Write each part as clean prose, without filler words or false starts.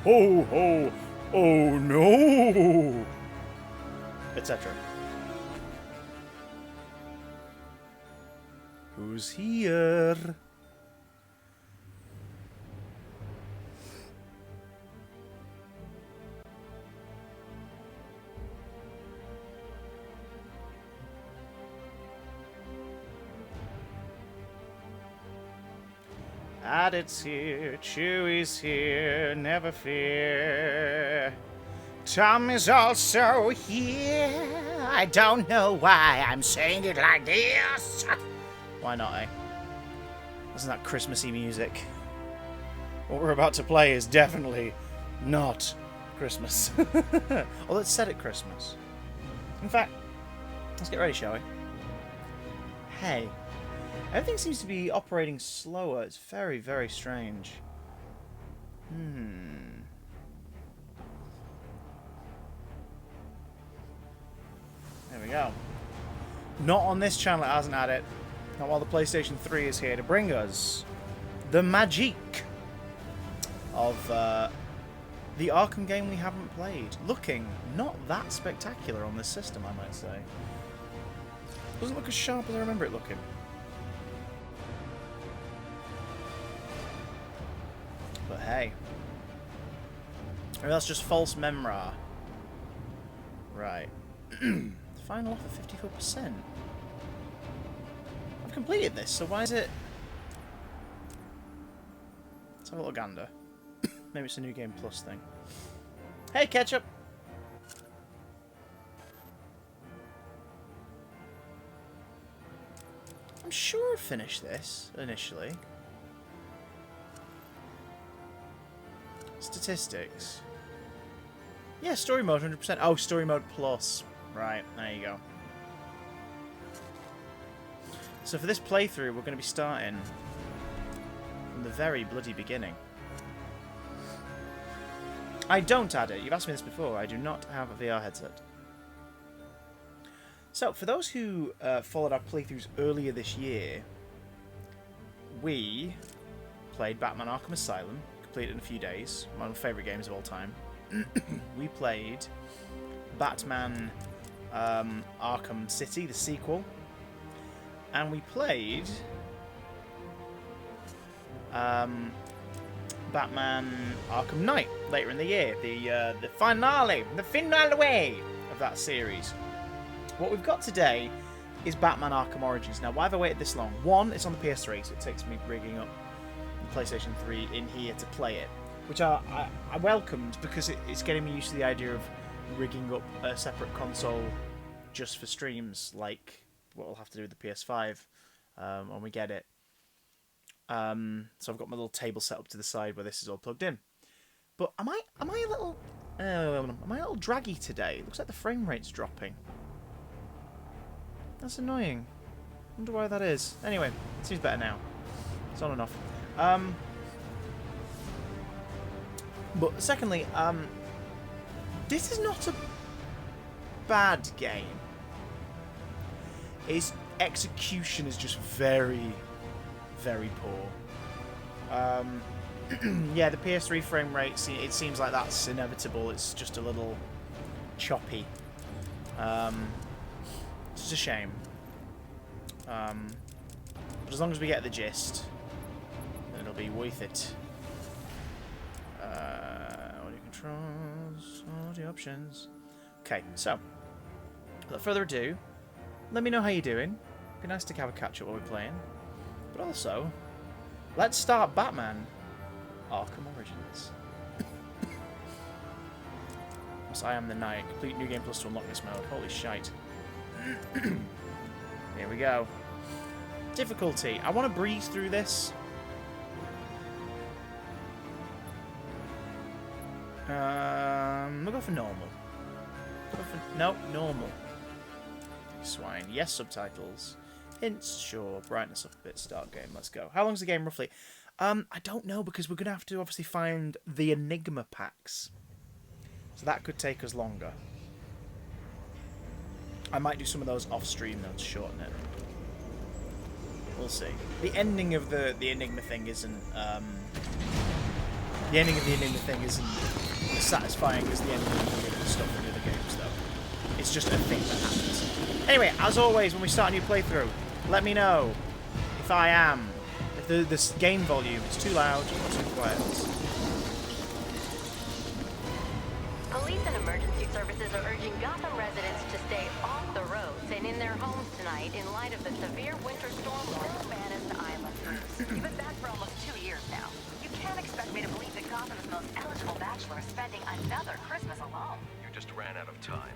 ho ho, oh no, etc. Who's here? Adit's here, Chewie's here, never fear. Tom is also here. I don't know why I'm saying it like this. Why not, eh? Isn't that Christmassy music? What we're about to play is definitely not Christmas. Although it's set at Christmas. In fact, let's get ready, shall we? Hey. Everything seems to be operating slower. It's very, very strange. There we go. Not on this channel, it hasn't had it. Not while the PlayStation 3 is here to bring us the magic of the Arkham game we haven't played. Looking not that spectacular on this system, I might say. Doesn't look as sharp as I remember it looking. But hey. Maybe that's just false memory. Right. Final offer 54%. I've completed this, so why is it... Let's have a little gander. Maybe it's a New Game Plus thing. Hey, Ketchup! I'm sure I finished this, initially. Statistics. Yeah, story mode 100%. Oh, story mode plus. Right, there you go. So for this playthrough, we're going to be starting from the very bloody beginning. I don't add it. You've asked me this before. I do not have a VR headset. So, for those who followed our playthroughs earlier this year, we played Batman Arkham Asylum, completed in a few days, one of my favourite games of all time. We played Batman Arkham City, the sequel, and we played Batman Arkham Knight later in the year, the finale of that series. What we've got today is Batman Arkham Origins. Now, why have I waited this long? One, it's on the PS3, so it takes me rigging up the PlayStation 3 in here to play it, which I welcomed because it's getting me used to the idea of rigging up a separate console just for streams, like what we'll have to do with the PS5 when we get it. So I've got my little table set up to the side where this is all plugged in. But am I a little draggy today? It looks like the frame rate's dropping. That's annoying. Wonder why that is. Anyway, it seems better now. It's on and off. But secondly, this is not a bad game. Its execution is just very, very poor. Yeah, the PS3 frame rate, it seems like that's inevitable. It's just a little choppy. It's just a shame. But as long as we get the gist, then it'll be worth it. Audio controls, audio options. Okay, so, without further ado, let me know how you're doing. Be nice to have a catch up while we're playing. But also, let's start Batman Arkham Origins. Yes, I am the knight. Complete New Game Plus to unlock this mode. Holy shite. Here we go. Difficulty. I want to breeze through this. We'll go for normal. No, normal. Swine. Yes, subtitles. Hints, sure. Brightness up a bit. Start game. Let's go. How long's the game roughly? I don't know, because we're going to have to obviously find the Enigma packs. So that could take us longer. I might do some of those off stream though to shorten it. We'll see. The ending of the Enigma thing isn't The ending of the Enigma thing isn't as satisfying as the ending of the other stuff in the other games, though. It's just a thing that happens. Anyway, as always, when we start a new playthrough, let me know if this game volume is too loud or too quiet. Police and emergency services are urging Gotham residents to stay off the roads and in their homes tonight in light of the severe winter storm warning. Bannon Island, Bruce. You've been back for almost 2 years now. You can't expect me to believe that Gotham's most eligible bachelor is spending another Christmas alone. You just ran out of time.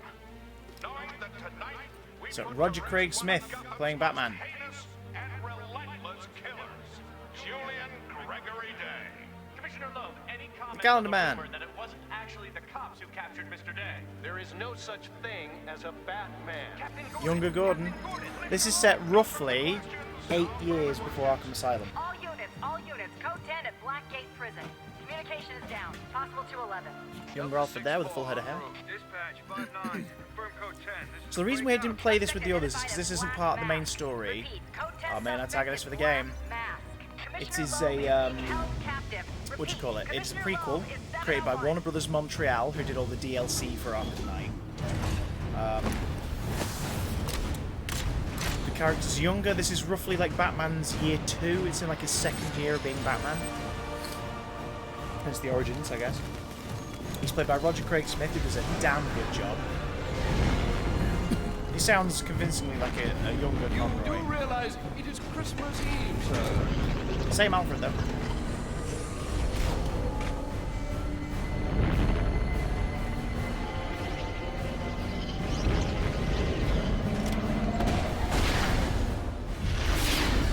Knowing that tonight we So put Roger to Craig rest Smith one of Gotham's playing Batman. most heinous and relentless killers, Julian Gregory Day. Commissioner Loeb, any comment Calendar on the Man. rumor that it wasn't actually the cops who captured Mr. Day? There is no such thing as a Batman. Captain Gordon, Younger Gordon. Captain Gordon, This is set roughly 8 years before Arkham Asylum. All units, code 10 at Blackgate Prison. Communication is down. Possible to 11. Younger Alfred there with a full head of hair. Dispatch 5-9, confirm code 10. So the reason we didn't play this with the others is because this isn't part of the main story. Our main antagonist for the game. It is a, what do you call it? It's a prequel created by Warner Brothers Montreal, who did all the DLC for Arkham Knight. The character's younger. This is roughly like Batman's year 2. It's in like his second year of being Batman. Hence the origins, I guess. He's played by Roger Craig Smith, who does a damn good job. He sounds convincingly like a younger Conroy. You realize it is Christmas Eve, sir. Same Alfred, though.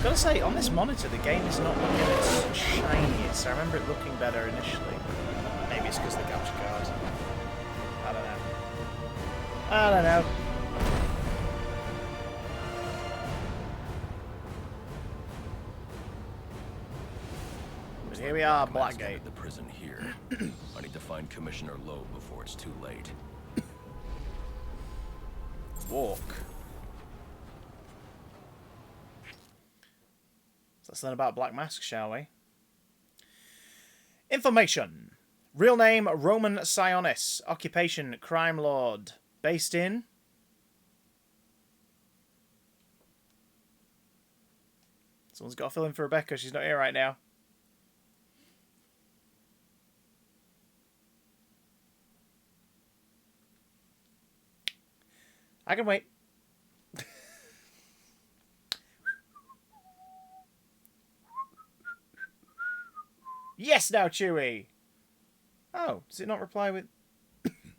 Gotta say, on this monitor, the game is not looking its shiniest. I remember it looking better initially. Maybe it's because of the capture card. I don't know. I don't know. But here we are, Blackgate. The prison here. I need to find Commissioner Loeb before it's too late. Walk. Let's learn about Black Mask, shall we? Information. Real name, Roman Sionis. Occupation, crime lord. Based in... Someone's got to fill in for Rebecca. She's not here right now. I can wait. Yes, now, Chewie. Oh, does it not reply with?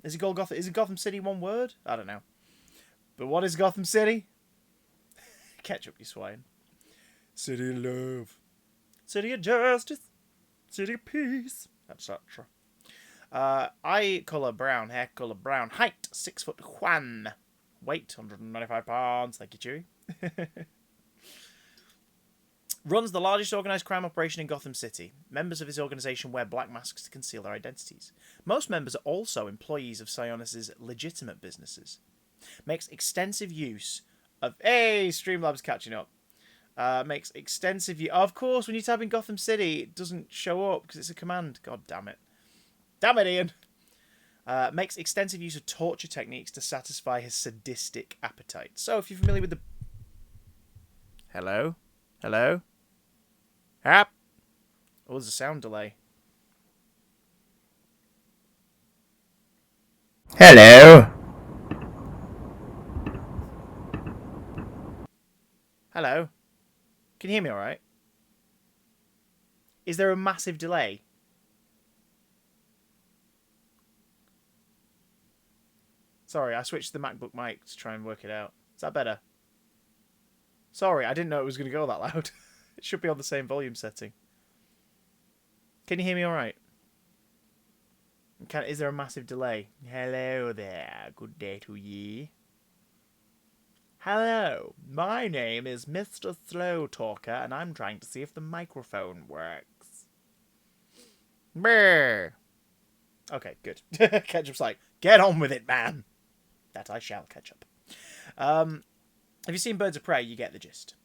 Is it called Gotham? Is it Gotham City one word? I don't know. But what is Gotham City? Catch up, you swine. City of love, city of justice, city of peace, etc. Eye colour brown, hair colour brown, height 6'1", weight 195 pounds. Thank you, Chewie. Runs the largest organised crime operation in Gotham City. Members of his organisation wear black masks to conceal their identities. Most members are also employees of Sionis' legitimate businesses. Makes extensive use of... Hey, Streamlabs catching up. Makes extensive use... Of course, when you type in Gotham City, it doesn't show up because it's a command. God damn it. Damn it, Ian. Makes extensive use of torture techniques to satisfy his sadistic appetite. So, if you're familiar with the... Hello? Hello? Hap. Oh, there's a sound delay. Hello? Hello? Can you hear me alright? Is there a massive delay? Sorry, I switched the MacBook mic to try and work it out. Is that better? Sorry, I didn't know it was going to go that loud. It should be on the same volume setting. Can you hear me alright? Is there a massive delay? Hello there. Good day to ye. Hello. My name is Mr. Slow Talker, and I'm trying to see if the microphone works. Brr. Okay, good. Ketchup's like, get on with it, man. That I shall, Ketchup. Have you seen Birds of Prey? You get the gist.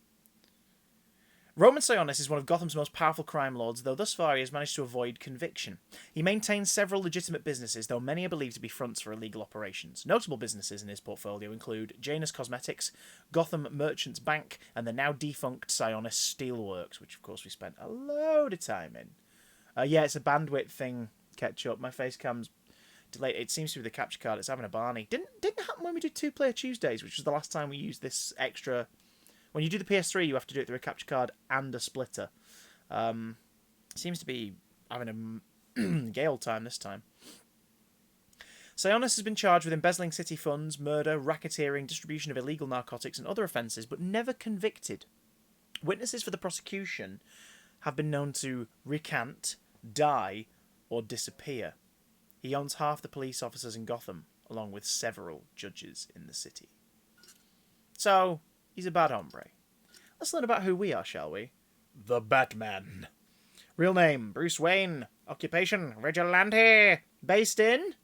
Roman Sionis is one of Gotham's most powerful crime lords, though thus far he has managed to avoid conviction. He maintains several legitimate businesses, though many are believed to be fronts for illegal operations. Notable businesses in his portfolio include Janus Cosmetics, Gotham Merchants Bank, and the now defunct Sionis Steelworks, which of course we spent a load of time in. Yeah, it's a bandwidth thing, Ketchup. My face cam's delayed. It seems to be the capture card. It's having a Barney. Didn't happen when we did 2-player Tuesdays, which was the last time we used this extra. When you do the PS3, you have to do it through a capture card and a splitter. Seems to be having a gay old time this time. Sionis has been charged with embezzling city funds, murder, racketeering, distribution of illegal narcotics, and other offences, but never convicted. Witnesses for the prosecution have been known to recant, die, or disappear. He owns half the police officers in Gotham, along with several judges in the city. So, he's a bad hombre. Let's learn about who we are, shall we? The Batman. Real name, Bruce Wayne. Occupation, vigilante. Based in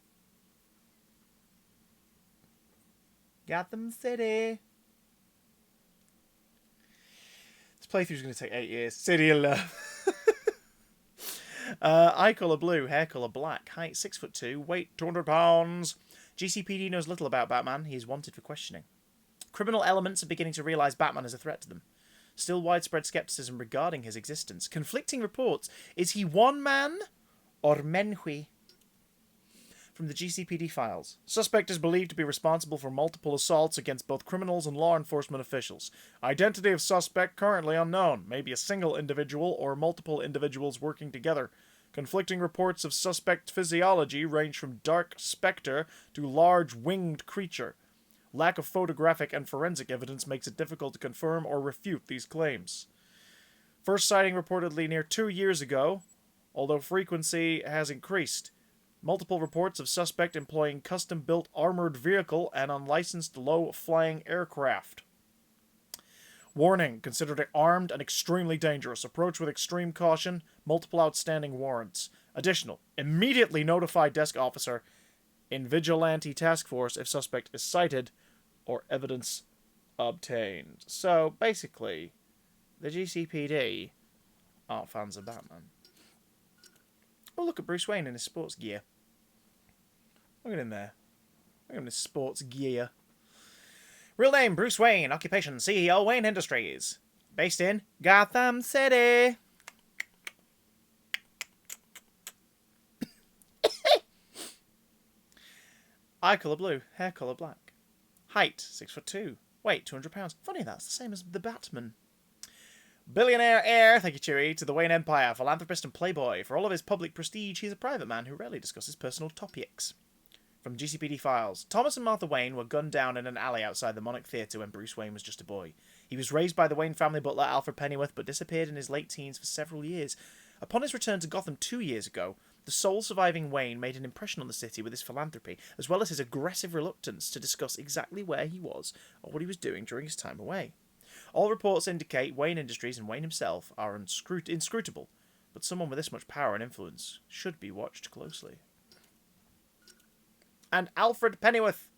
Gotham City. This playthrough's going to take 8 years. City of Love. Eye colour blue, hair colour black, height 6'2", weight 200 pounds. GCPD knows little about Batman. He is wanted for questioning. Criminal elements are beginning to realise Batman is a threat to them. Still widespread scepticism regarding his existence. Conflicting reports. Is he one man or menhui? From the GCPD files. Suspect is believed to be responsible for multiple assaults against both criminals and law enforcement officials. Identity of suspect currently unknown. Maybe a single individual or multiple individuals working together. Conflicting reports of suspect physiology range from dark spectre to large winged creature. Lack of photographic and forensic evidence makes it difficult to confirm or refute these claims. First sighting reportedly near 2 years ago, although frequency has increased. Multiple reports of suspect employing custom-built armored vehicle and unlicensed low-flying aircraft. Warning, considered armed and extremely dangerous. Approach with extreme caution. Multiple outstanding warrants. Additional, immediately notify desk officer in Vigilante Task Force if suspect is cited or evidence obtained. So, basically, the GCPD aren't fans of Batman. Oh, look at Bruce Wayne in his sports gear. Look at him there. Look at him in his sports gear. Real name, Bruce Wayne. Occupation, CEO, Wayne Industries. Based in Gotham City. Eye colour blue, hair colour black. Height, 6'2". Weight, 200 pounds. Funny, that's the same as the Batman. Billionaire heir, thank you Chewie, to the Wayne Empire. Philanthropist and playboy. For all of his public prestige, he's a private man who rarely discusses personal topics. From GCPD files. Thomas and Martha Wayne were gunned down in an alley outside the Monarch Theatre when Bruce Wayne was just a boy. He was raised by the Wayne family butler Alfred Pennyworth, but disappeared in his late teens for several years. Upon his return to Gotham 2 years ago, the sole surviving Wayne made an impression on the city with his philanthropy, as well as his aggressive reluctance to discuss exactly where he was or what he was doing during his time away. All reports indicate Wayne Industries and Wayne himself are inscrutable, but someone with this much power and influence should be watched closely. And Alfred Pennyworth.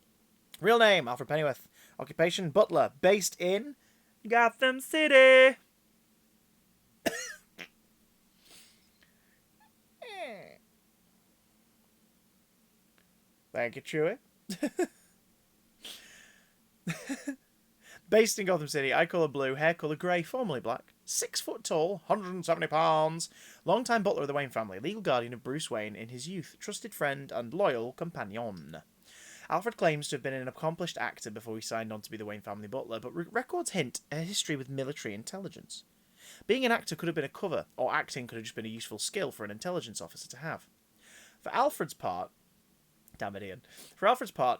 Real name, Alfred Pennyworth. Occupation, butler. Based in Gotham City. Thank you, Chewie. Based in Gotham City, eye colour blue, hair colour grey, formerly black. 6 foot tall, 170 pounds. Long-time butler of the Wayne family, legal guardian of Bruce Wayne in his youth, trusted friend and loyal companion. Alfred claims to have been an accomplished actor before he signed on to be the Wayne family butler, but records hint at a history with military intelligence. Being an actor could have been a cover, or acting could have just been a useful skill for an intelligence officer to have. For Alfred's part,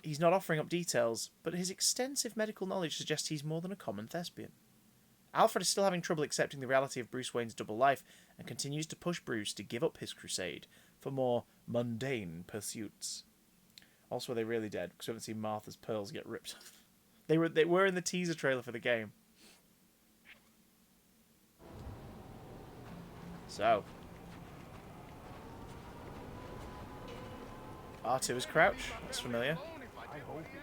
he's not offering up details, but his extensive medical knowledge suggests he's more than a common thespian. Alfred is still having trouble accepting the reality of Bruce Wayne's double life and continues to push Bruce to give up his crusade for more mundane pursuits. Also, are they really dead? Because we haven't seen Martha's pearls get ripped off. They were in the teaser trailer for the game. So. R2 is crouch. That's familiar. I hope it is.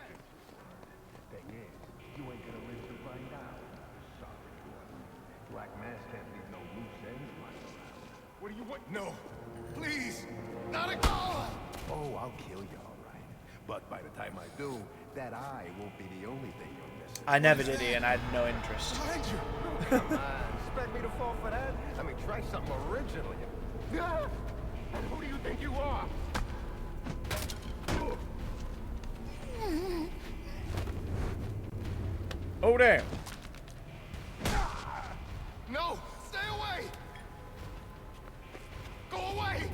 Thing is, you ain't gonna live to find out. Sorry. Black Mass can't leave no loose ends lying around. What do you want? No. Please. Not a call. Oh, I'll kill you, all right. But by the time I do, that eye won't be the only thing you're missing. I never did, Ian. I had no interest. Behind you. Come on, expect me to fall for that? I mean, try something original. Ah! And who do you think you are? Oh, damn. No. Stay away. Go away.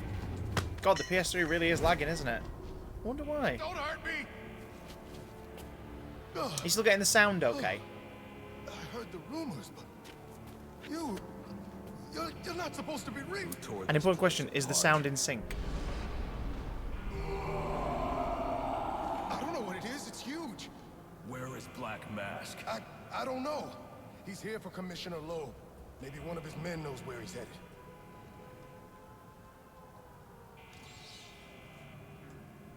God, the PS3 really is lagging, isn't it? Wonder why. Don't hurt me. He's still getting the sound okay. I heard the rumors, but you're not supposed to be reading. An important question, is the sound in sync? I don't know what it is. It's huge. Where is Black Mask? I don't know. He's here for Commissioner Loeb. Maybe one of his men knows where he's headed.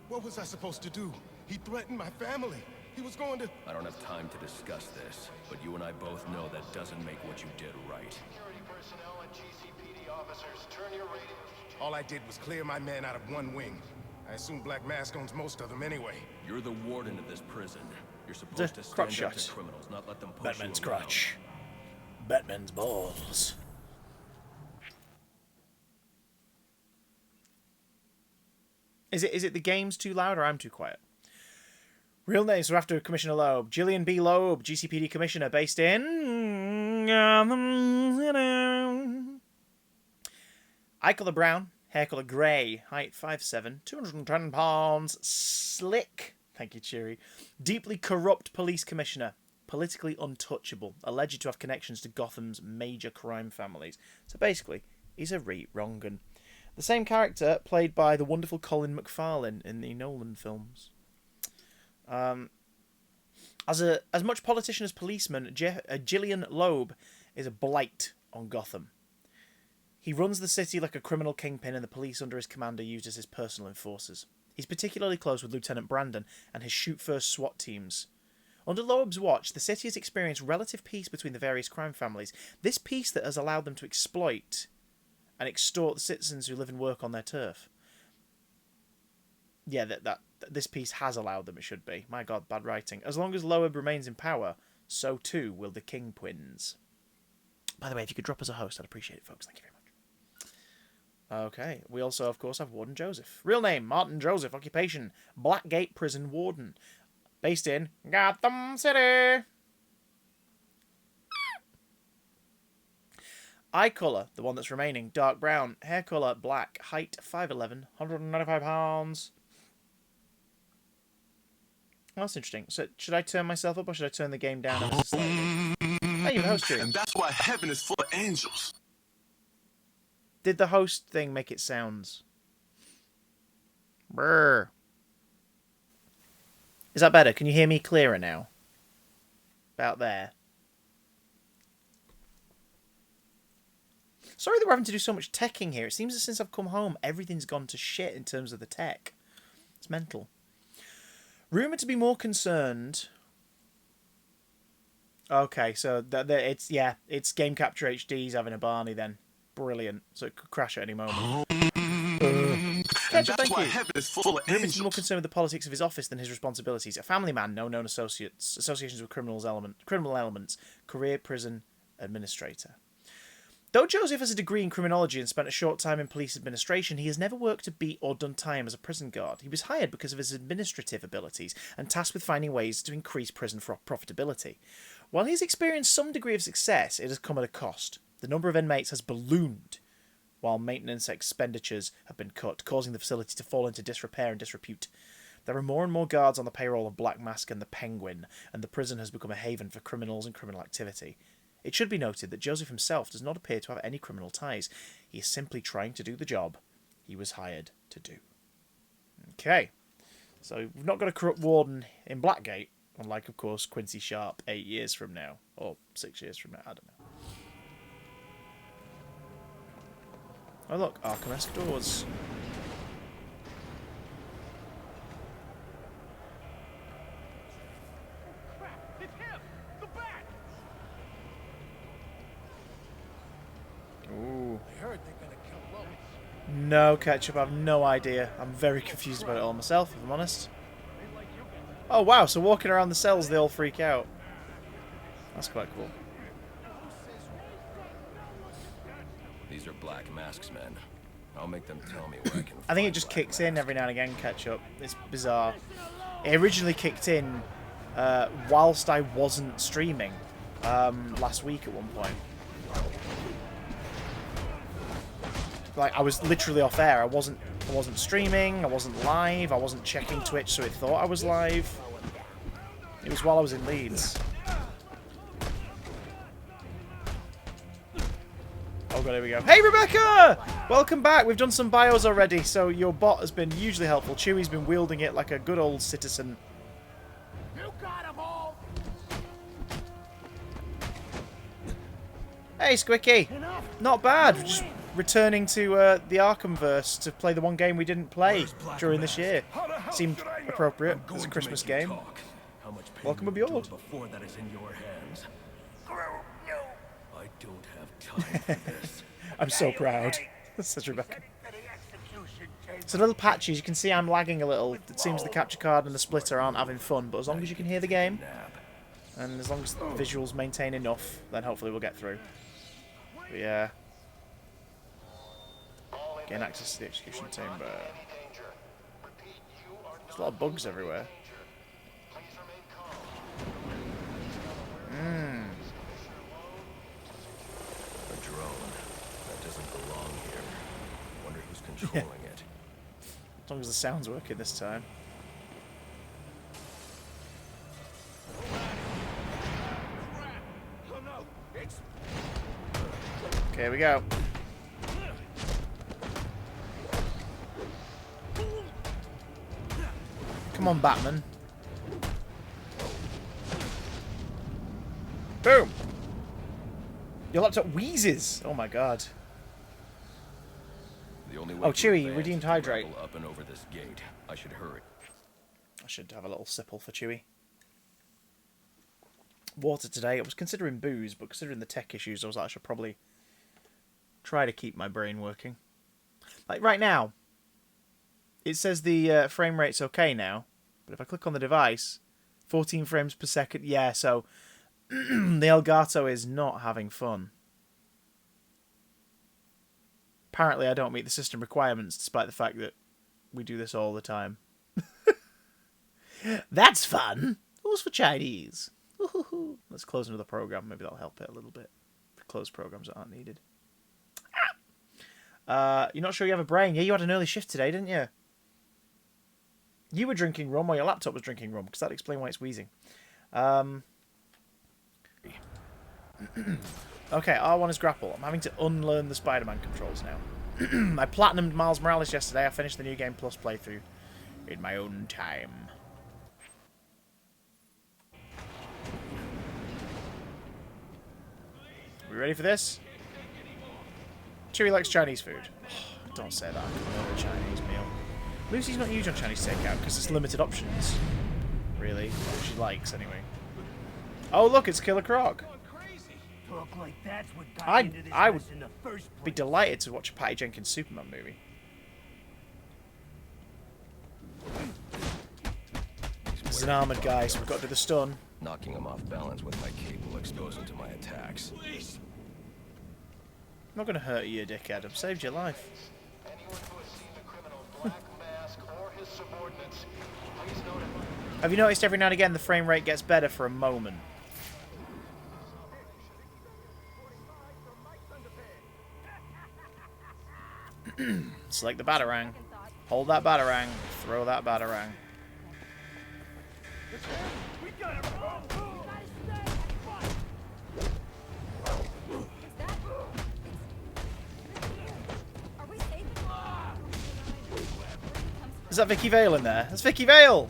What was I supposed to do? He threatened my family. He was going to... I don't have time to discuss this, but you and I both know that doesn't make what you did right. Security personnel and GCPD officers, turn your radios. All I did was clear my men out of one wing. I assume Black Mask owns most of them anyway. You're the warden of this prison. You're supposed to crotch stand up shot. to criminals, not let them push Batman's you around. crotch. Batman's balls. Is it the game's too loud or I'm too quiet? Real names are after Commissioner Loeb. Gillian B. Loeb, GCPD Commissioner, based in... Eye colour brown, hair colour grey, height 5'7", 210 pounds, slick, thank you, Cheery, deeply corrupt police commissioner, politically untouchable, alleged to have connections to Gotham's major crime families. So basically, he's a wrong-un. The same character played by the wonderful Colin McFarlane in the Nolan films. As much politician as policeman, Gillian Loeb is a blight on Gotham. He runs the city like a criminal kingpin, and the police under his command are used as his personal enforcers. He's particularly close with Lieutenant Brandon and his shoot-first SWAT teams. Under Loeb's watch, the city has experienced relative peace between the various crime families. This peace that has allowed them to exploit and extort the citizens who live and work on their turf. Yeah, this piece has allowed them, it should be. My God, bad writing. As long as Loeb remains in power, so too will the Kingpins. By the way, if you could drop us a host, I'd appreciate it, folks. Thank you very much. Okay, we also, of course, have Warden Joseph. Real name, Martin Joseph. Occupation, Blackgate Prison Warden. Based in Gotham City. Eye colour, the one that's remaining, dark brown. Hair colour, black. Height, 5'11", 195 pounds. Oh, that's interesting. So, should I turn myself up or should I turn the game down ever so slightly? Thank you, host cheering. And that's why heaven is full of angels. Did the host thing make it sounds? Brr. Is that better? Can you hear me clearer now? About there. Sorry that we're having to do so much teching here. It seems that since I've come home, everything's gone to shit in terms of the tech. It's mental. Rumoured to be more concerned... Okay, so it's Game Capture HD's having a Barney then. Brilliant. So it could crash at any moment. Ketchup, thank you. Heaven is full of Rumoured to be more angels. concerned with the politics of his office than his responsibilities. A family man, no known associations with criminal elements, career prison administrator. Though Joseph has a degree in criminology and spent a short time in police administration, he has never worked to beat or done time as a prison guard. He was hired because of his administrative abilities and tasked with finding ways to increase prison profitability. While he's experienced some degree of success, it has come at a cost. The number of inmates has ballooned, while maintenance expenditures have been cut, causing the facility to fall into disrepair and disrepute. There are more and more guards on the payroll of Black Mask and the Penguin, and the prison has become a haven for criminals and criminal activity. It should be noted that Joseph himself does not appear to have any criminal ties. He is simply trying to do the job he was hired to do. Okay. So we've not got a corrupt warden in Blackgate, unlike, of course, Quincy Sharp 8 years from now. Or 6 years from now, I don't know. Oh look, Arkham-esque doors. Crap! It's him! The bat! No, Ketchup, I have no idea. I'm very confused about it all myself, if I'm honest. Oh, wow, so walking around the cells, they all freak out. That's quite cool. These are Black Mask's men. I'll make them tell me where I can I think it find just Black kicks in Mask. every now and again, Ketchup. It's bizarre. It originally kicked in whilst I wasn't streaming last week at one point. Like, I was literally off air. I wasn't streaming, I wasn't live, I wasn't checking Twitch, so it thought I was live. It was while I was in Leeds. Oh god, here we go. Hey Rebecca! Welcome back. We've done some bios already, so your bot has been hugely helpful. Chewie's been wielding it like a good old citizen. You got 'em all. Hey Squicky! Not bad. We're just returning to the Arkhamverse to play the one game we didn't play during this year. Seemed appropriate. It's a Christmas game. How much pain Welcome you aboard. endured before that is in your hands. I don't have time for this. I'm so proud. Says Rebecca. So little patches, you can see I'm lagging a little. It seems the capture card and the splitter aren't having fun, but as long as you can hear the game, and as long as the visuals maintain enough, then hopefully we'll get through. But yeah. Gain access to the execution chamber. There's a lot of bugs everywhere. A drone. That doesn't belong here. Wonder who's controlling it. As long as the sound's working this time. Okay, here we go. Come on, Batman. Boom! Your laptop wheezes! Oh my god. The only way Oh, to Chewie, advance redeemed is to hydrate. travel up and over this gate. I should hurry. I should have a little sipple for Chewie. Water today. I was considering booze, but considering the tech issues, I was like, I should probably try to keep my brain working. Like, right now, it says the frame rate's okay now, but if I click on the device, 14 frames per second, yeah, so the Elgato is not having fun. Apparently I don't meet the system requirements, despite the fact that we do this all the time. That's fun! Who's for Chinese? Let's close another program, maybe that'll help it a little bit. Close programs that aren't needed. You're not sure you have a brain? Yeah, you had an early shift today, didn't you? You were drinking rum, or your laptop was drinking rum, because that'd explain why it's wheezing. Okay, R1 is grapple. I'm having to unlearn the Spider-Man controls now. I platinumed Miles Morales yesterday. I finished the New Game Plus playthrough in my own time. We ready for this? Chewie likes Chinese food. Don't say that. I can order a Chinese meal. Lucy's not huge on Chinese takeout because it's limited options. Really? What she likes, anyway. Oh, look, it's Killer Croc. Talk like that's what got I into this would mess in the first be place. delighted to watch a Patty Jenkins Superman movie. This is an armoured guy, so we've got to do the stun. Knocking him off balance with my cape will expose him to my attacks. I'm not going to hurt you, dickhead. I've saved your life. Have you noticed every now and again the frame rate gets better for a moment? Select the Batarang. Hold that Batarang. Throw that Batarang. Is that Vicky Vale in there? That's Vicky Vale!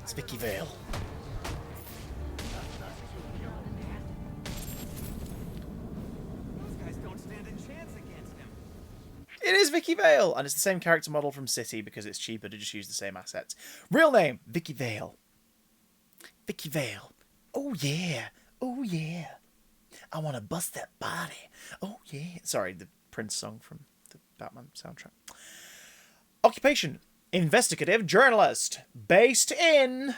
It's Vicky Vale. It is Vicky Vale! And it's the same character model from City because it's cheaper to just use the same assets. Real name, Vicky Vale. Vicky Vale. Oh yeah. Oh yeah. I want to bust that body. Oh yeah. Sorry, the Prince song from the Batman soundtrack. Occupation: investigative journalist. Based in...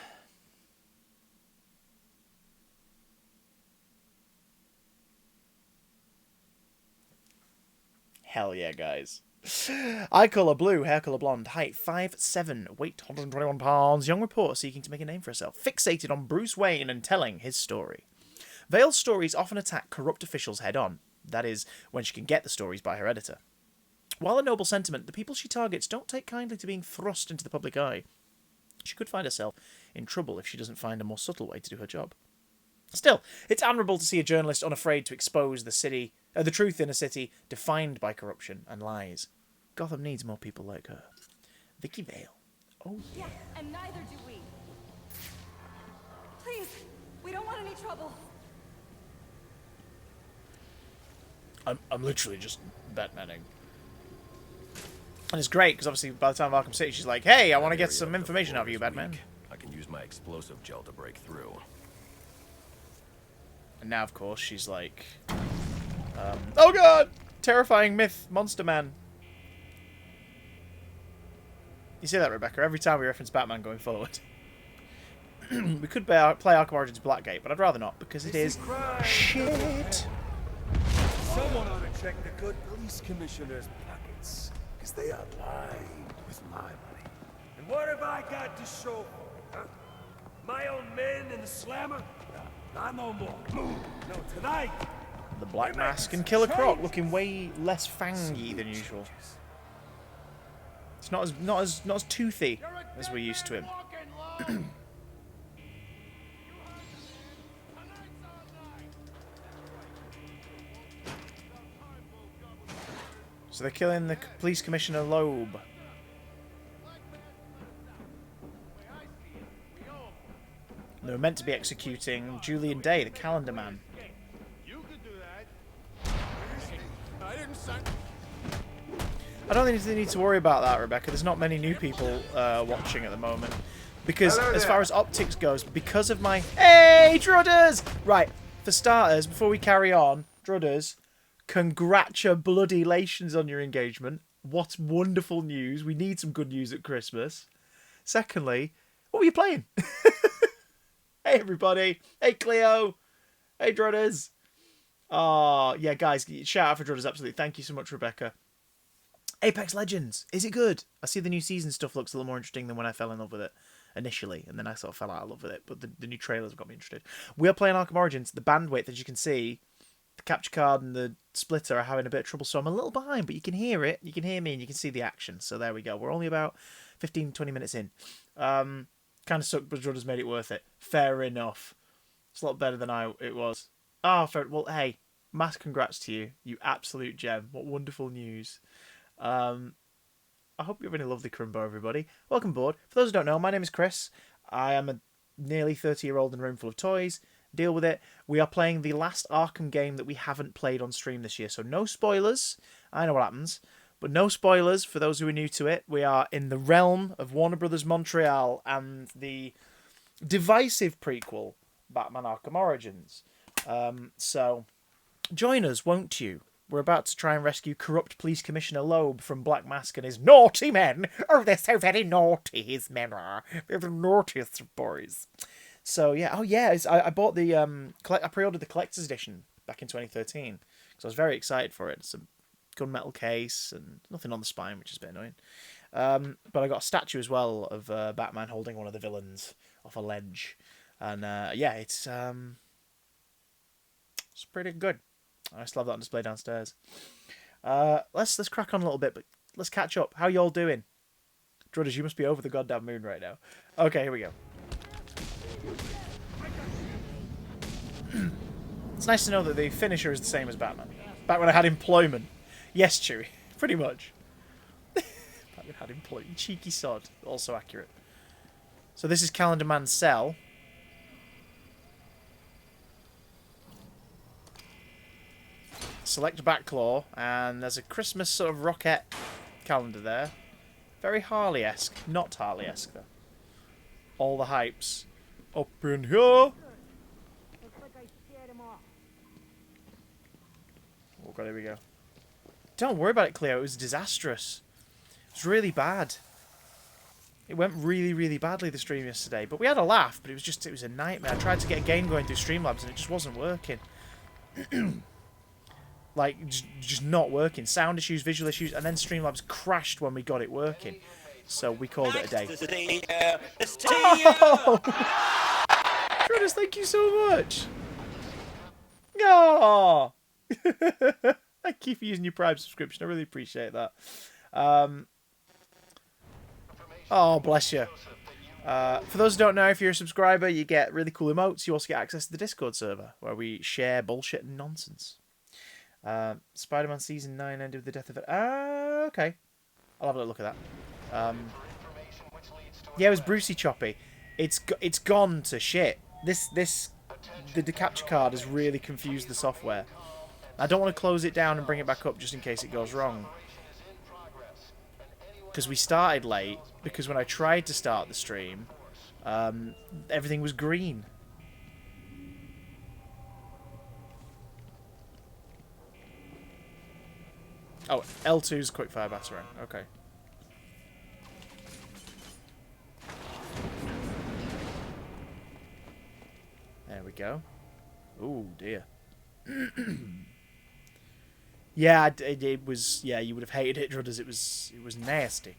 Hell yeah, guys. Eye colour blue, hair colour blonde, height 5'7", weight 121 pounds, young reporter seeking to make a name for herself, fixated on Bruce Wayne and telling his story. Vale's stories often attack corrupt officials head-on. That is, when she can get the stories by her editor. While a noble sentiment, the people she targets don't take kindly to being thrust into the public eye. She could find herself in trouble if she doesn't find a more subtle way to do her job. Still, it's admirable to see a journalist unafraid to expose the truth in a city defined by corruption and lies. Gotham needs more people like her. Vicky Vale. Oh yeah. And neither do we. Please, we don't want any trouble. I'm literally just Batmaning. And it's great, because obviously by the time of Arkham City, she's like, hey, I want to get some information out of you, Batman. I can use my explosive gel to break through. And now, of course, she's like... oh god! Terrifying myth, Monster Man. You see that, Rebecca? Every time we reference Batman going forward. We could play Arkham Origins Blackgate, but I'd rather not, because it is shit. Someone ought to check the good police commissioner's pockets, because they are lined with my money. And what have I got to show for it, huh? My own men in the slammer? Not no more. No, tonight. The Black Mask and Killer Croc looking way less fangy than usual. It's not as toothy as we're used to him. So they're killing the police commissioner Loeb. They were meant to be executing Julian Day, the Calendar Man. I don't think they need to worry about that, Rebecca. There's not many new people watching at the moment. Because as far as optics goes, because of my... Hey, Drudders! Right, for starters, before we carry on, Drudders, congratulations on your engagement. What wonderful news. We need some good news at Christmas. Secondly, what were you playing? Hey, everybody. Hey, Cleo. Hey, Drudders. Oh, yeah, guys, shout out for Drudders, absolutely. Thank you so much, Rebecca. Apex Legends. Is it good? I see the new season stuff looks a little more interesting than when I fell in love with it initially, and then I sort of fell out of love with it, but the new trailers have got me interested. We are playing Arkham Origins. The bandwidth, as you can see, the capture card and the splitter are having a bit of trouble, so I'm a little behind, but you can hear it, you can hear me, and you can see the action. So there we go. We're only about 15-20 minutes in. Kind of sucked, but Drudders made it worth it. Fair enough. It's a lot better than it was. Oh, fair. Well, hey, mass congrats to you. You absolute gem. What wonderful news. I hope you're having a lovely Crumbo, everybody. Welcome aboard. For those who don't know, my name is Chris. I am a nearly 30-year-old in a room full of toys. Deal with it. We are playing the last Arkham game that we haven't played on stream this year, so no spoilers. I know what happens, but no spoilers for those who are new to it. We are in the realm of Warner Brothers Montreal and the divisive prequel, Batman Arkham Origins. So join us, won't you? We're about to try and rescue corrupt Police Commissioner Loeb from Black Mask and his naughty men. Oh, they're so very naughty, his men are. They're the naughtiest of boys. So, yeah. Oh, yeah. I bought the... I pre-ordered the Collector's Edition back in 2013. Because I was very excited for it. It's a gunmetal case and nothing on the spine, which is a bit annoying. But I got a statue as well of Batman holding one of the villains off a ledge. And, yeah, it's pretty good. I still have that on display downstairs. Let's crack on a little bit, but let's catch up. How y'all doing? Drudders, you must be over the goddamn moon right now. Okay, here we go. It's nice to know that the finisher is the same as Batman. Back when I had employment. Yes, Chewie. Pretty much. Back when I had employment. Cheeky sod. Also accurate. So this is Calendar Man's cell. Select back claw, and there's a Christmas sort of rocket calendar there. Very Harley-esque. Not Harley-esque, though. All the hypes. Up in here. Oh god, here we go. Don't worry about it, Cleo. It was disastrous. It was really bad. It went really, really badly, the stream yesterday. But we had a laugh, but it was a nightmare. I tried to get a game going through Streamlabs and it just wasn't working. Like, just not working. Sound issues, visual issues, and then Streamlabs crashed when we got it working. So we called it a day. Oh! Curtis, thank you so much. Oh! Thank you for using your Prime subscription. I really appreciate that. Oh, bless you. For those who don't know, if you're a subscriber, you get really cool emotes. You also get access to the Discord server, where we share bullshit and nonsense. Spider-Man Season 9 ended with the death of it. Okay. I'll have a look at that. Yeah, it was Brucey Choppy. It's gone to shit. The capture card has really confused the software. I don't want to close it down and bring it back up just in case it goes wrong. Because we started late, because when I tried to start the stream, everything was green. Oh, L2's quickfire batarang. Okay. There we go. Oh dear. Yeah, it was. Yeah, you would have hated it, Drudders. It was nasty.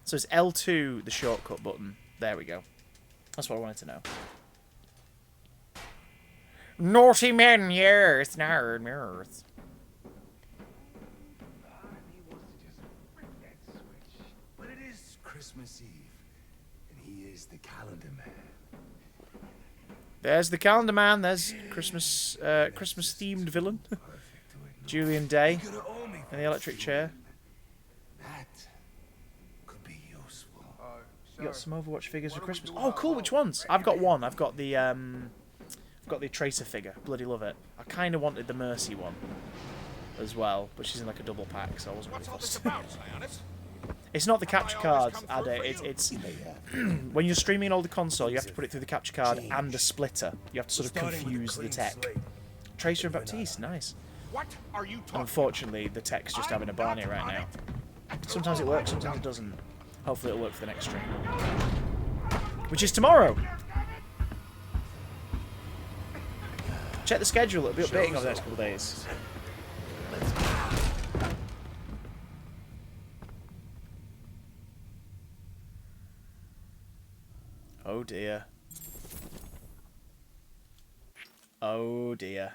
So it's L2, the shortcut button. There we go. That's what I wanted to know. Naughty men, yes, nerds. But it is Christmas Eve, and he is the calendar man. There's the calendar man. There's Christmas themed villain. Julian Day in the electric chair. That could be useful. You got some Overwatch figures for Christmas. Oh, cool. Which ones? I've got one. I've got the Tracer figure. Bloody love it. I kind of wanted the Mercy one as well, but she's in like a double pack, so I wasn't really fussed. It's not the capture card, Ade. It's when you're streaming an older console, you have to put it through the capture card and a splitter. You have to sort of confuse the tech. Tracer and Baptiste, nice. What are you talking Unfortunately, the tech's just having a Barney right now. Sometimes it works, sometimes it doesn't. Hopefully it'll work for the next stream. Which is tomorrow! Check the schedule, it'll be updating over the next couple of days. Oh dear. Oh dear.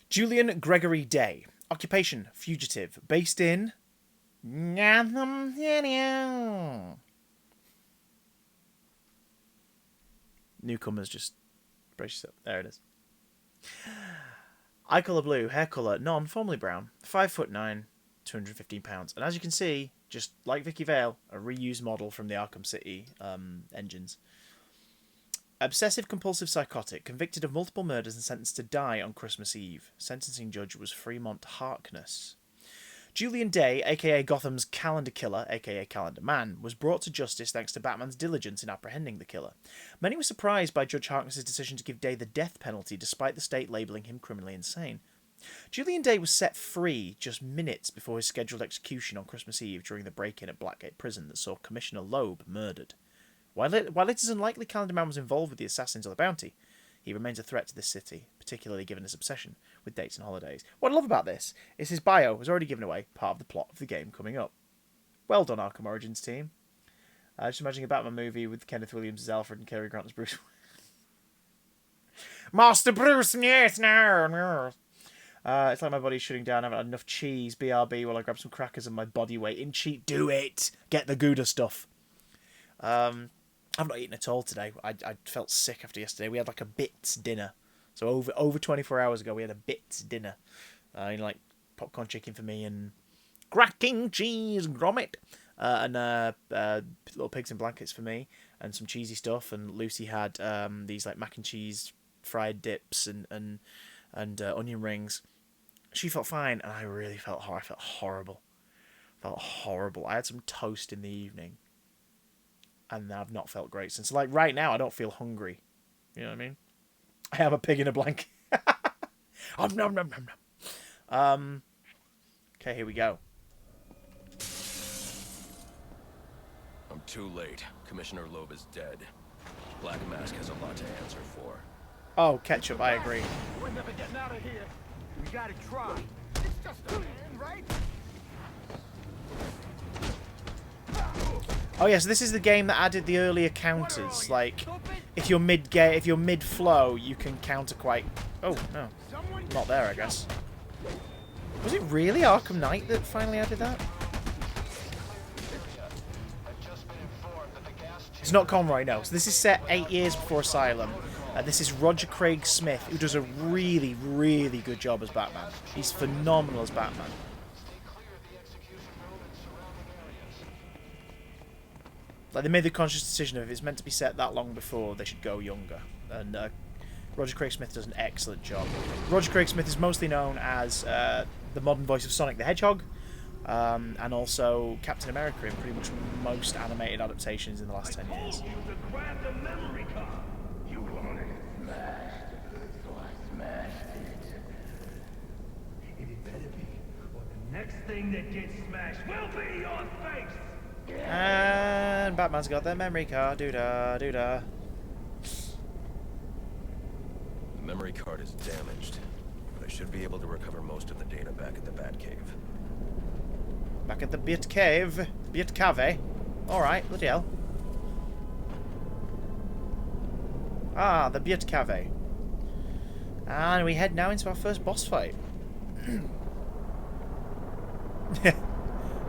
Julian Gregory Day. Occupation, fugitive. Based in... Newcomers, just brace yourself. There it is. Eye colour blue, hair colour none, formerly brown. 5'9", 215 pounds. And as you can see, just like Vicky Vale, a reused model from the Arkham City engines. Obsessive-compulsive psychotic, convicted of multiple murders and sentenced to die on Christmas Eve. Sentencing judge was Fremont Harkness. Julian Day, aka Gotham's calendar killer, aka Calendar Man, was brought to justice thanks to Batman's diligence in apprehending the killer. Many were surprised by Judge Harkness's decision to give Day the death penalty despite the state labelling him criminally insane. Julian Day was set free just minutes before his scheduled execution on Christmas Eve during the break-in at Blackgate Prison that saw Commissioner Loeb murdered. While it is unlikely Calendar Man was involved with the assassins or the bounty, he remains a threat to this city, particularly given his obsession with dates and holidays. What I love about this is his bio has already given away part of the plot of the game coming up. Well done, Arkham Origins team. Just imagining a Batman movie with Kenneth Williams as Alfred and Cary Grant as Bruce. Master Bruce, yes, no. It's like my body's shutting down. I haven't had enough cheese, BRB, while I grab some crackers and my body weight in cheat. Do it! Get the Gouda stuff. I've not eaten at all today. I felt sick after yesterday. We had like a bits dinner. So over 24 hours ago, we had a bits dinner. Like popcorn chicken for me and cracking cheese grommet. And little pigs in blankets for me. And some cheesy stuff. And Lucy had these like mac and cheese fried dips and onion rings. She felt fine, and I really felt horrible. I felt horrible. Felt horrible. I had some toast in the evening, and I've not felt great since. Like right now, I don't feel hungry. You know what I mean? I have a pig in a blanket. Nom nom nom nom nom. Okay, here we go. I'm too late. Commissioner Loeb is dead. Black Mask has a lot to answer for. Oh, ketchup, I agree. We're never getting out of here. We gotta try. It's just a man, right? Oh yes, this is the game that added the earlier counters. Like, if you're mid-flow, you can counter quite... Oh, no. Not there, I guess. Was it really Arkham Knight that finally added that? It's not Conroy, no. So this is set 8 years before Asylum. This is Roger Craig Smith, who does a really, really good job as Batman. He's phenomenal as Batman. Like, they made the conscious decision of if it's meant to be set that long before, they should go younger. And Roger Craig Smith does an excellent job. Roger Craig Smith is mostly known as the modern voice of Sonic the Hedgehog, and also Captain America in pretty much most animated adaptations in the last 10 years. Next thing that gets smashed will be your face! And Batman's got their memory card. Doo-da, doo-da. The memory card is damaged, but I should be able to recover most of the data back at the Batcave. Back at the Batcave. Alright, bloody hell. Ah, the Batcave. And we head now into our first boss fight.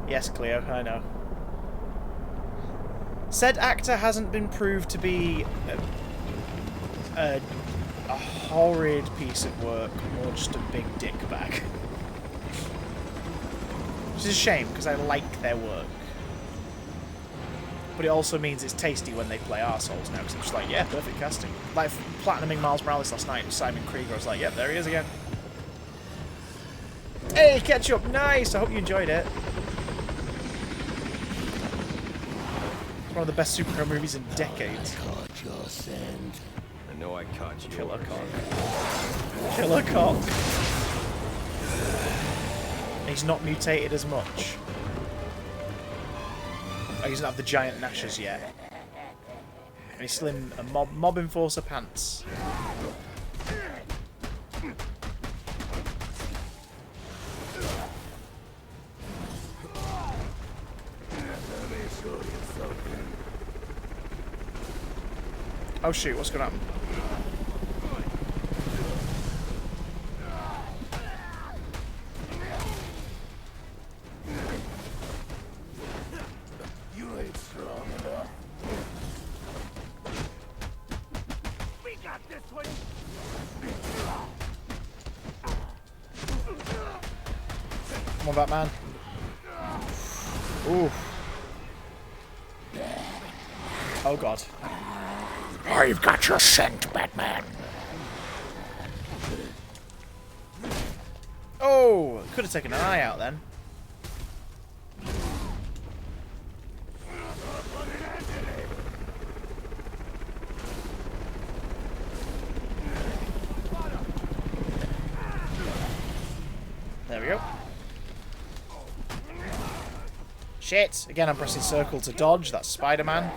Yes, Cleo, I know. Said actor hasn't been proved to be a horrid piece of work, or just a big dick bag. Which is a shame, because I like their work. But it also means it's tasty when they play arseholes now, because I'm just like, yeah, perfect casting. Like platinuming Miles Morales last night with Simon Krieger, I was like, yep, there he is again. Hey, Ketchup, nice! I hope you enjoyed it. It's one of the best superhero movies in decades. I know I caught you. Killer cock. Killer cock. He's not mutated as much. Oh, he doesn't have the giant gnashes yet. And he's still in a mob enforcer pants. Oh shoot, what's going to happen? You ain't strong enough. We got this one. Come on, Batman. Ooh. Oh god. I've got your scent, Batman. Oh, could have taken an eye out then. There we go. Shit! Again, I'm pressing circle to dodge. That's Spider-Man.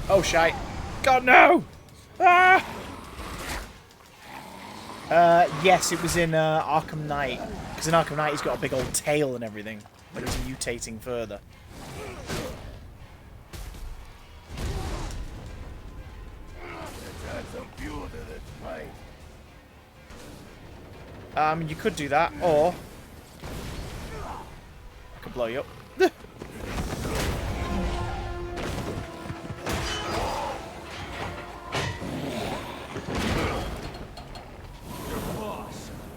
Oh, shite. God, no! Ah! Yes, it was in Arkham Knight. Because in Arkham Knight, he's got a big old tail and everything. But it's mutating further. You could do that, or I could blow you up.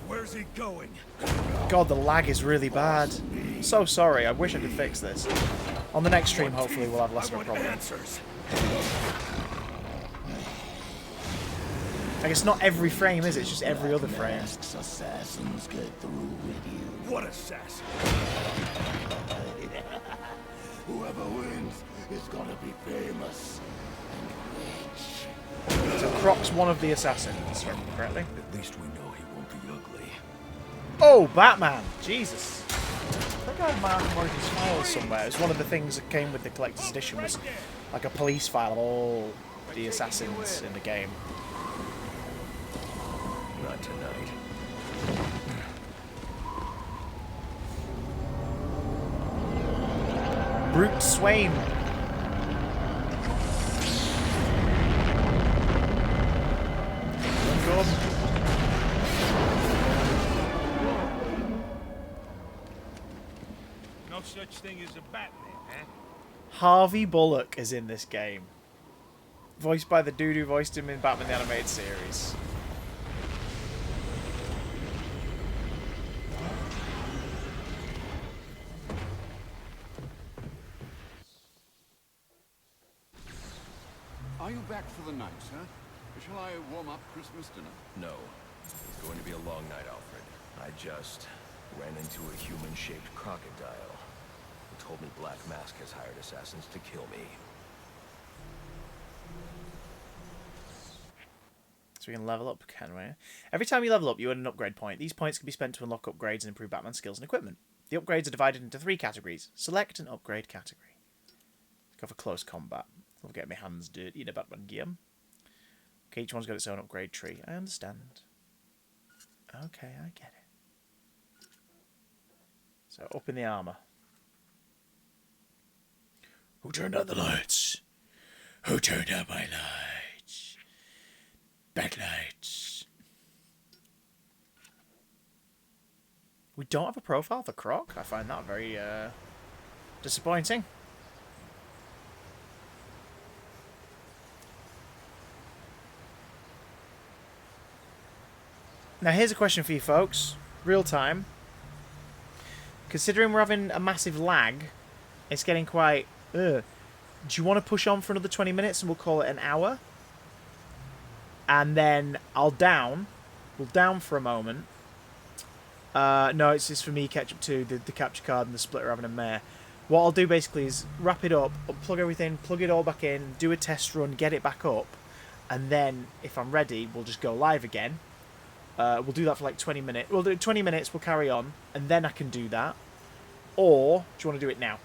Where's he going? God, the lag is really bad. I'm so sorry. I wish I could fix this. On the next stream, hopefully, we'll have less of a problem. I guess not every frame, is it? It's just every other frame. Assassins get through with you. What assassin? Whoever wins is gonna be famous and rich. So Croc's one of the assassins, if I remember correctly. At least we know he won't be ugly. Oh, Batman! Jesus. I think I had my Arkham Origins files somewhere. It was one of the things that came with the collector's edition, was like a police file of all the assassins in the game. Not tonight. Brute Swain. No such thing as a Batman, huh? Harvey Bullock is in this game. Voiced by the dude who voiced him in Batman the Animated Series. Are you back for the night, sir? Shall I warm up Christmas dinner? No. It's going to be a long night, Alfred. I just ran into a human-shaped crocodile. He told me Black Mask has hired assassins to kill me. So we can level up, can we? Every time you level up, you earn an upgrade point. These points can be spent to unlock upgrades and improve Batman's skills and equipment. The upgrades are divided into 3 categories. Select an upgrade category. Let's go for close combat. I'll get my hands dirty in a Batman game. Okay, each one's got its own upgrade tree. I understand. Okay, I get it. So, up in the armour. Who turned out the lights? Who turned out my lights? Backlights. We don't have a profile for Croc. I find that very disappointing. Now here's a question for you folks. Real time. Considering we're having a massive lag, it's getting quite... Do you want to push on for another 20 minutes and we'll call it an hour? And then I'll down. We'll down for a moment. No, it's just for me, Ketchup 2, the capture card and the splitter having a mare. What I'll do basically is wrap it up, unplug everything, plug it all back in, do a test run, get it back up. And then, if I'm ready, we'll just go live again. We'll do that for like 20 minutes. We'll do 20 minutes, we'll carry on, and then I can do that. Or, do you want to do it now?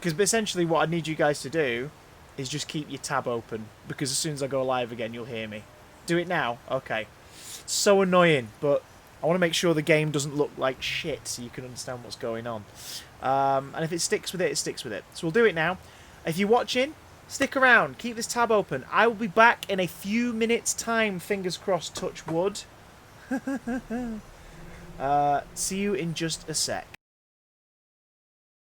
Because essentially what I need you guys to do is just keep your tab open. Because as soon as I go live again, you'll hear me. Do it now? Okay. So annoying, but I want to make sure the game doesn't look like shit so you can understand what's going on. And if it sticks with it, it sticks with it. So we'll do it now. If you're watching, stick around. Keep this tab open. I will be back in a few minutes' time. Fingers crossed, touch wood. See you in just a sec.